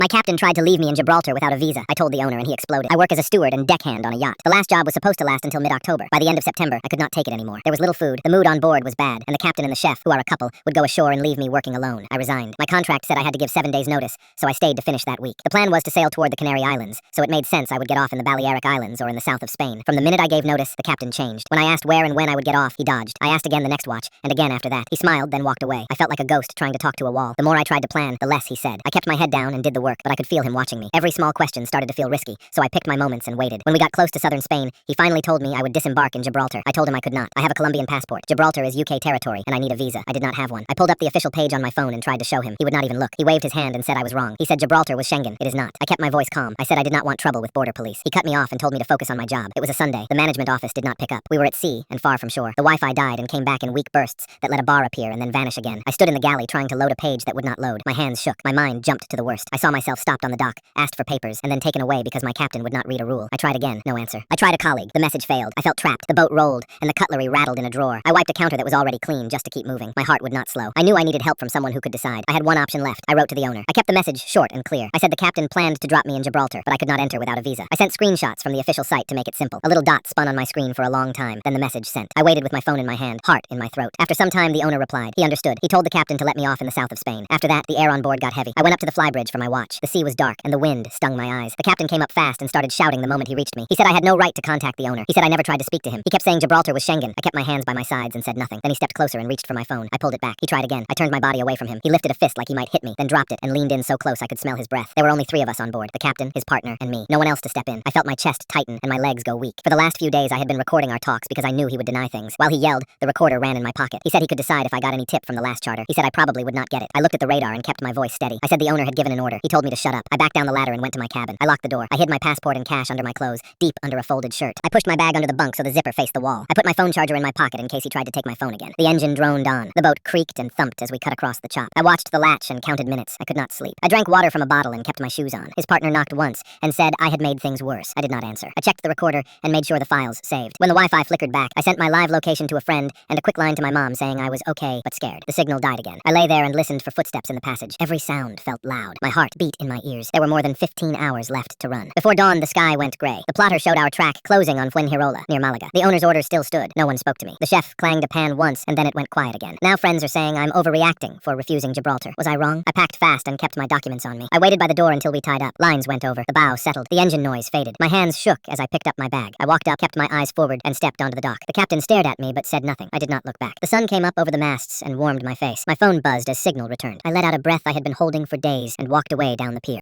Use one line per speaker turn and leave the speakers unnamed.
My captain tried to leave me in Gibraltar without a visa, I told the owner, and he exploded. I work as a steward and deckhand on a yacht. The last job was supposed to last until mid-October. By the end of September, I could not take it anymore. There was little food, the mood on board was bad, and the captain and the chef, who are a couple, would go ashore and leave me working alone. I resigned. My contract said I had to give 7 days notice, so I stayed to finish that week. The plan was to sail toward the Canary Islands, so it made sense I would get off in the Balearic Islands or in the south of Spain. From the minute I gave notice, the captain changed. When I asked where and when I would get off, he dodged. I asked again the next watch, and again after that. He smiled, then walked away. I felt like a ghost trying to talk to a wall. The more I tried to plan, the less he said. I kept my head down and did the work, but I could feel him watching me. Every small question started to feel risky, so I picked my moments and waited. When we got close to southern Spain, he finally told me I would disembark in Gibraltar. I told him I could not. I have a Colombian passport. Gibraltar is UK territory, and I need a visa. I did not have one. I pulled up the official page on my phone and tried to show him. He would not even look. He waved his hand and said I was wrong. He said Gibraltar was Schengen. It is not. I kept my voice calm. I said I did not want trouble with border police. He cut me off and told me to focus on my job. It was a Sunday. The management office did not pick up. We were at sea and far from shore. The Wi-Fi died and came back in weak bursts that let a bar appear and then vanish again. I stood in the galley trying to load a page that would not load. My hands shook. My mind jumped to the worst. I saw myself stopped on the dock, asked for papers, and then taken away because my captain would not read a rule. I tried again. No answer. I tried a colleague. The message failed. I felt trapped. The boat rolled, and the cutlery rattled in a drawer. I wiped a counter that was already clean just to keep moving. My heart would not slow. I knew I needed help from someone who could decide. I had one option left. I wrote to the owner. I kept the message short and clear. I said the captain planned to drop me in Gibraltar, but I could not enter without a visa. I sent screenshots from the official site to make it simple. A little dot spun on my screen for a long time, then the message sent. I waited with my phone in my hand, heart in my throat. After some time, the owner replied. He understood. He told the captain to let me off in the south of Spain. After that, the air on board got heavy. I went up to the flybridge for my watch. The sea was dark, and the wind stung my eyes. The captain came up fast and started shouting the moment he reached me. He said I had no right to contact the owner. He said I never tried to speak to him. He kept saying Gibraltar was Schengen. I kept my hands by my sides and said nothing. Then he stepped closer and reached for my phone. I pulled it back. He tried again. I turned my body away from him. He lifted a fist like he might hit me, then dropped it and leaned in so close I could smell his breath. There were only 3 of us on board. The captain, his partner, and me. No one else to step in. I felt my chest tighten and my legs go weak. For the last few days I had been recording our talks because I knew he would deny things. While he yelled, the recorder ran in my pocket. He said he could decide if I got any tip from the last charter. He said I probably would not get it. I looked at the radar and kept my voice steady. I said the owner had given an order. He told me to shut up. I backed down the ladder and went to my cabin. I locked the door. I hid my passport and cash under my clothes, deep under a folded shirt. I pushed my bag under the bunk so the zipper faced the wall. I put my phone charger in my pocket in case he tried to take my phone again. The engine droned on. The boat creaked and thumped as we cut across the chop. I watched the latch and counted minutes. I could not sleep. I drank water from a bottle and kept my shoes on. His partner knocked once and said I had made things worse. I did not answer. I checked the recorder and made sure the files saved. When the Wi-Fi flickered back, I sent my live location to a friend and a quick line to my mom saying I was okay but scared. The signal died again. I lay there and listened for footsteps in the passage. Every sound felt loud. My heart beat in my ears. There were more than 15 hours left to run. Before dawn, the sky went gray. The plotter showed our track closing on Fuengirola, near Malaga. The owner's order still stood. No one spoke to me. The chef clanged a pan once, and then it went quiet again. Now friends are saying I'm overreacting for refusing Gibraltar. Was I wrong? I packed fast and kept my documents on me. I waited by the door until we tied up. Lines went over. The bow settled. The engine noise faded. My hands shook as I picked up my bag. I walked up, kept my eyes forward, and stepped onto the dock. The captain stared at me but said nothing. I did not look back. The sun came up over the masts and warmed my face. My phone buzzed as signal returned. I let out a breath I had been holding for days and walked away down the pier.